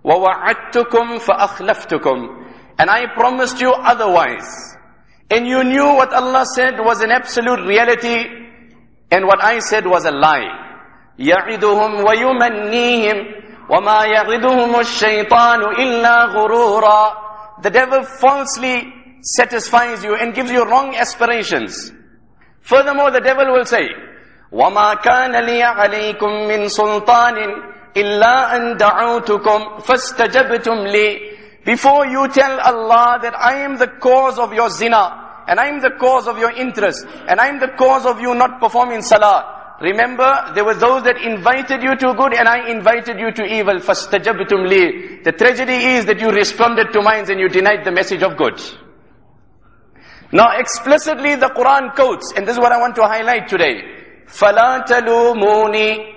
وَوَعَدْتُكُمْ فَأَخْلَفْتُكُمْ. And I promised you otherwise. And you knew what Allah said was an absolute reality, and what I said was a lie. يَعِدُهُمْ وَيُمَنِّيهِمْ وَمَا يَعِدُهُمُ الشَّيْطَانُ إِلَّا غُرُورًا. The devil falsely satisfies you and gives you wrong aspirations. Furthermore, the devil will say, وَمَا كَانَ لِيَ عَلَيْكُمْ مِنْ سُلْطَانٍ إِلَّا أَنْ دَعَوْتُكُمْ فَاسْتَجَبْتُمْ لِي. Before you tell Allah that I am the cause of your zina, and I am the cause of your interest, and I am the cause of you not performing salah, remember, there were those that invited you to good and I invited you to evil. فَاسْتَجَبْتُمْ لِي. The tragedy is that you responded to mine and you denied the message of good. Now explicitly the Quran quotes, and this is what I want to highlight today. فَلَا تَلُومُونِي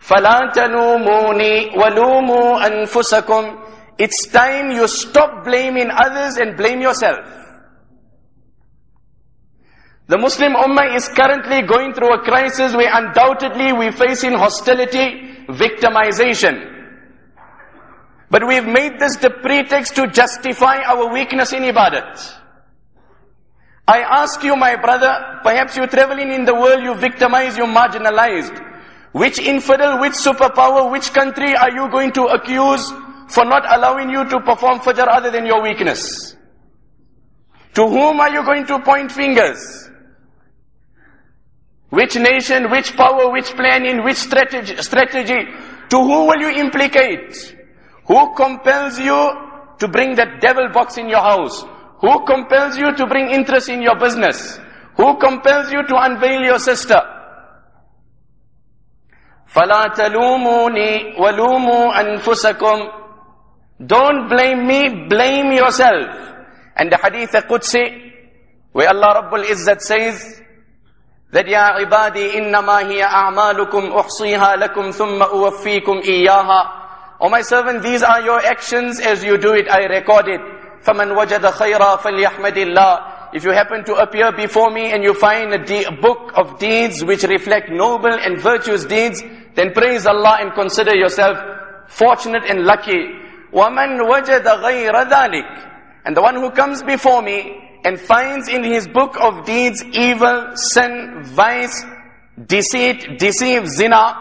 فَلَا تَلُومُونِي وَلُومُوا أَنفُسَكُمْ. It's time you stop blaming others and blame yourself. The Muslim Ummah is currently going through a crisis where undoubtedly we're facing hostility, victimization. But we've made this the pretext to justify our weakness in ibadat. I ask you, my brother, perhaps you're traveling in the world, you victimized, you marginalized. Which infidel, which superpower, which country are you going to accuse for not allowing you to perform fajr other than your weakness? To whom are you going to point fingers? Which nation, which power, which planning, which strategy? To who will you implicate? Who compels you to bring that devil box in your house? Who compels you to bring interest in your business? Who compels you to unveil your sister? فَلَا تَلُومُونِي وَلُومُوا أَنفُسَكُمْ. Don't blame me, blame yourself. And the hadith al-Qudsi, where Allah Rabbul Izzat says, that يَا عِبَادِي إِنَّمَا هِيَ أَعْمَالُكُمْ أُحْصِيهَا لَكُمْ ثُمَّ أُوَفِّيكُمْ إِيَّاهَا. O my servant, these are your actions. As you do it, I record it. فَمَنْ وَجَدَ خَيْرًا فَلْيَحْمَدِ اللَّهِ. If you happen to appear before me and you find a book of deeds which reflect noble and virtuous deeds, then praise Allah and consider yourself fortunate and lucky. وَمَنْ وَجَدَ غَيْرَ ذَلِكَ. And the one who comes before me and finds in his book of deeds evil, sin, vice, deceit, deceive, zina,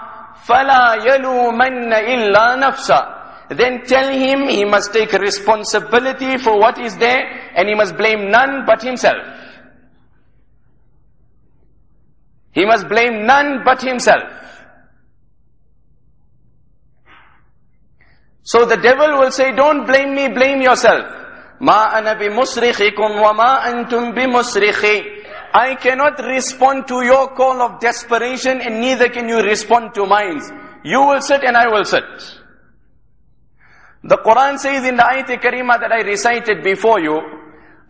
فَلَا يَلُومَنَّ إِلَّا نَفْسَهُ. Then tell him he must take responsibility for what is there, and he must blame none but himself. He must blame none but himself. So the devil will say, don't blame me, blame yourself. مَا أَنَا بِمُصْرِخِكُمْ وَمَا أَنْتُمْ بِمُصْرِخِي. I cannot respond to your call of desperation, and neither can you respond to mine. You will sit and I will sit. The Quran says in the ayat Karima that I recited before you,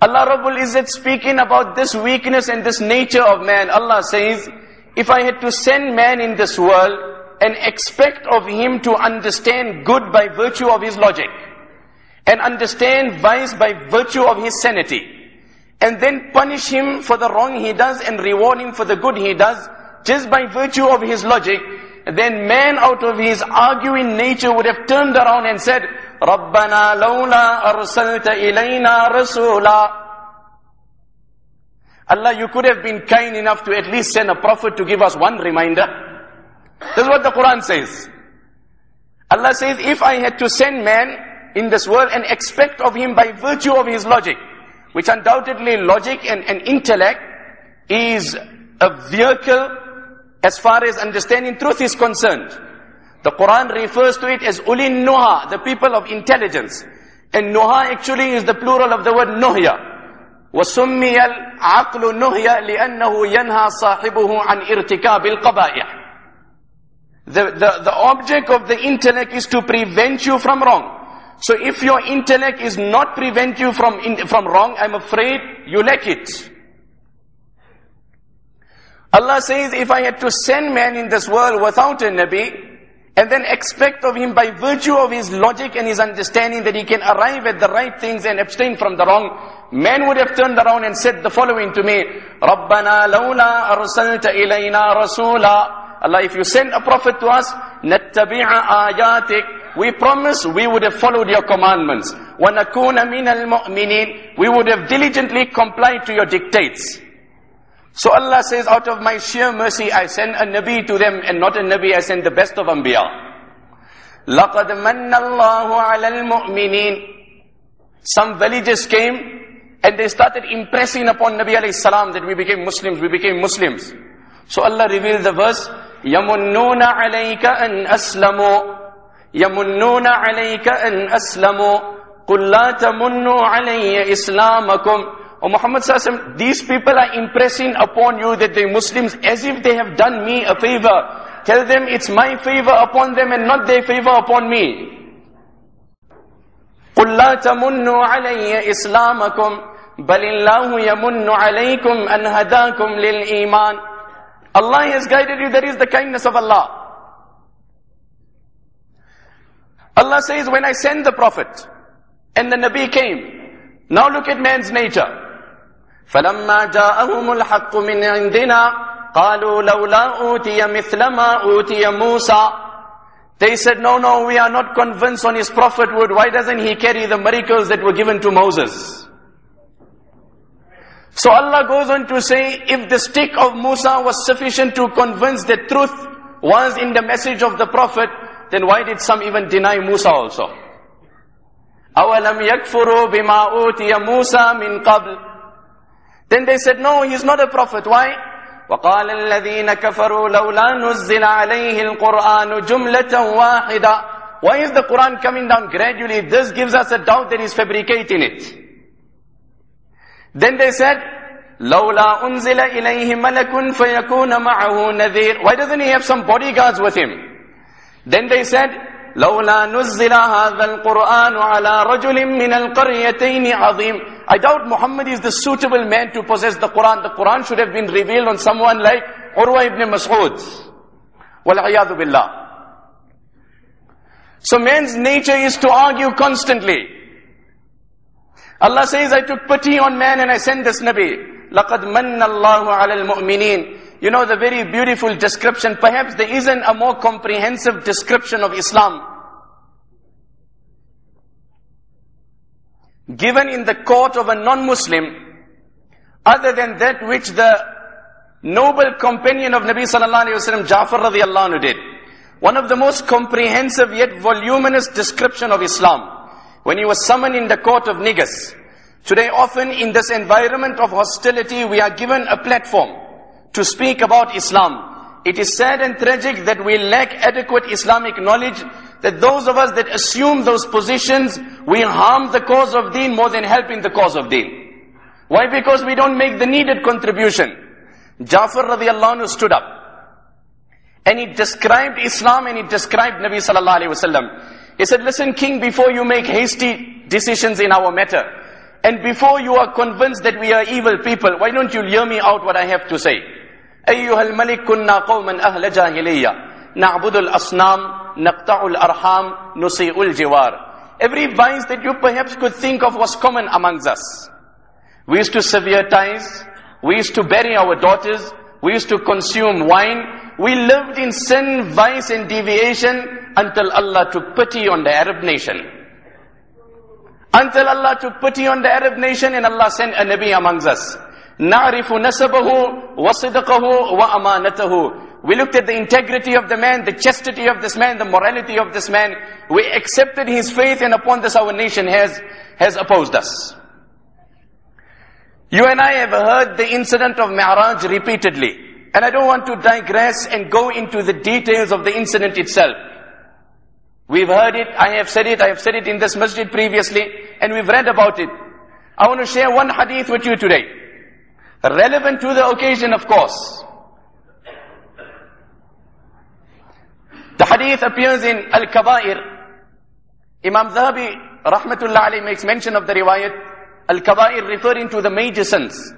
Allah Rabbul Izzat speaking about this weakness and this nature of man. Allah says, if I had to send man in this world and expect of him to understand good by virtue of his logic, and understand vice by virtue of his sanity, and then punish him for the wrong he does and reward him for the good he does, just by virtue of his logic, then man out of his arguing nature would have turned around and said, رَبَّنَا لَوْلَا أَرْسَلْتَ إِلَيْنَا رَسُولًا. Allah, you could have been kind enough to at least send a prophet to give us one reminder. This is what the Quran says. Allah says, if I had to send man in this world and expect of him by virtue of his logic, which undoubtedly logic and intellect is a vehicle as far as understanding truth is concerned. The Quran refers to it as ulin nuha, the people of intelligence. And nuha actually is the plural of the word nuhya. وَسُمِّيَ الْعَقْلُ نُهْيَ لِأَنَّهُ يَنْهَى صَاحِبُهُ عَنْ إِرْتِكَابِ الْقَبَائِحِ. The object of the intellect is to prevent you from wrong. So if your intellect is not prevent you from wrong, I'm afraid you lack it. Allah says, if I had to send man in this world without a Nabi, and then expect of him by virtue of his logic and his understanding that he can arrive at the right things and abstain from the wrong, man would have turned around and said the following to me, رَبَّنَا لَوْلَا أَرْسَلْتَ إِلَيْنَا رَسُولًا. Allah, if you send a prophet to us, نَتَّبِعَ آيَاتِكَ, We promise we would have followed your commandments. وَنَكُونَ مِنَ الْمُؤْمِنِينَ. We would have diligently complied to your dictates. So Allah says, out of my sheer mercy, I send a Nabi to them, and not a Nabi, I send the best of Anbiya. لَقَدْ مَنَّ اللَّهُ عَلَى الْمُؤْمِنِينَ. Some villagers came, and they started impressing upon Nabi alayhi salam that we became Muslims. So Allah revealed the verse, يَمُنُّونَ عَلَيْكَ أَنْ أَسْلَمُوا يَمُنُّونَ عَلَيْكَ أَنْ أَسْلَمُوا قُلْ لَا تَمُنُّوا عَلَيَّ إِسْلَامَكُمْ. O Muhammad sallallahu alaihi wasallam, these people are impressing upon you that they're Muslims as if they have done me a favor. Tell them it's my favor upon them and not their favor upon me. قُلْ لَا تَمُنُّوا عَلَيَّ إِسْلَامَكُمْ بَلِ اللَّهُ يَمُنُّ عَلَيْكُمْ أَنْ هَدَاكُمْ لِلْإِيمَانِ. Allah has guided you, that is the kindness of Allah. Allah says, when I send the Prophet and the Nabi came, now look at man's nature. فَلَمَّا جَاءَهُمُ الْحَقُّ مِنْ عِنْدِنَا قَالُوا لَوْلَا أُوتِيَ مِثْلَ مَا أُوتِيَ مُوسَى. They said, no, we are not convinced on his prophethood. Why doesn't he carry the miracles that were given to Moses? So Allah goes on to say, if the stick of Musa was sufficient to convince that truth was in the message of the Prophet, then why did some even deny Musa also? أَوَلَمْ يَكْفُرُوا بِمَا أُوتِيَ مُوسَى مِنْ قَبْلِ. Then they said, no, he's not a prophet. Why? وَقَالَ الَّذِينَ كَفَرُوا لَوْلَا نُزِّلَ عَلَيْهِ الْقُرْآنُ جُمْلَةً وَاحِدًا. Why is the Quran coming down gradually? This gives us a doubt that he's fabricating it. Then they said, لَوْلَا أُنزِلَ إِلَيْهِ مَلَكٌ فَيَكُونَ مَعَهُ نَذِيرٌ. Why doesn't he have some bodyguards with him? Then they said, لَوْلَا نُزِّلَ هَذَا الْقُرْآنُ عَلَى رَجُلٍ مِّنَ الْقَرْيَتَيْنِ عَظِيمٍ. I doubt Muhammad is the suitable man to possess the Quran. The Quran should have been revealed on someone like Urwa ibn Mas'ud. وَالْعِيَاذُ بِاللَّهِ. So man's nature is to argue constantly. Allah says, I took pity on man and I sent this Nabi. لَقَدْ مَنَّ اللَّهُ عَلَى الْمُؤْمِنِينَ. You know the very beautiful description. Perhaps there isn't a more comprehensive description of Islam given in the court of a non-Muslim other than that which the noble companion of Nabi sallallahu alayhi wa sallam, Ja'far radiyallahu anhu, did. One of the most comprehensive yet voluminous description of Islam, when he was summoned in the court of Negus. Today often in this environment of hostility we are given a platform to speak about Islam. It is sad and tragic that we lack adequate Islamic knowledge, that those of us that assume those positions, we harm the cause of deen more than helping the cause of deen. Why? Because we don't make the needed contribution. Ja'far radiyallahu anhu stood up and he described Islam and he described Nabi sallallahu alayhi wasallam. He said, listen king, before you make hasty decisions in our matter, and before you are convinced that we are evil people, why don't you hear me out what I have to say? أيها الملك كنا قوما أهل جاهلية نعبد الأصنام نقطع الأرحام نسيء الجوار. Every vice that you perhaps could think of was common amongst us. We used to sever ties, we used to bury our daughters, we used to consume wine. We lived in sin, vice and deviation until Allah took pity on the Arab nation. Until Allah took pity on the Arab nation and Allah sent a Nabi amongst us. نَعْرِفُ نَسَبَهُ وَصِدْقَهُ وَأَمَانَتَهُ. We looked at the integrity of the man, the chastity of this man, the morality of this man. We accepted his faith, and upon this our nation has opposed us. You and I have heard the incident of Mi'raj repeatedly. And I don't want to digress and go into the details of the incident itself. We've heard it, I have said it in this masjid previously, and we've read about it. I want to share one hadith with you today, relevant to the occasion, of course. The hadith appears in Al-Kaba'ir. Imam Zahabi, rahmatullah alayhi, makes mention of the riwayat. Al-Kaba'ir referring to the major sins.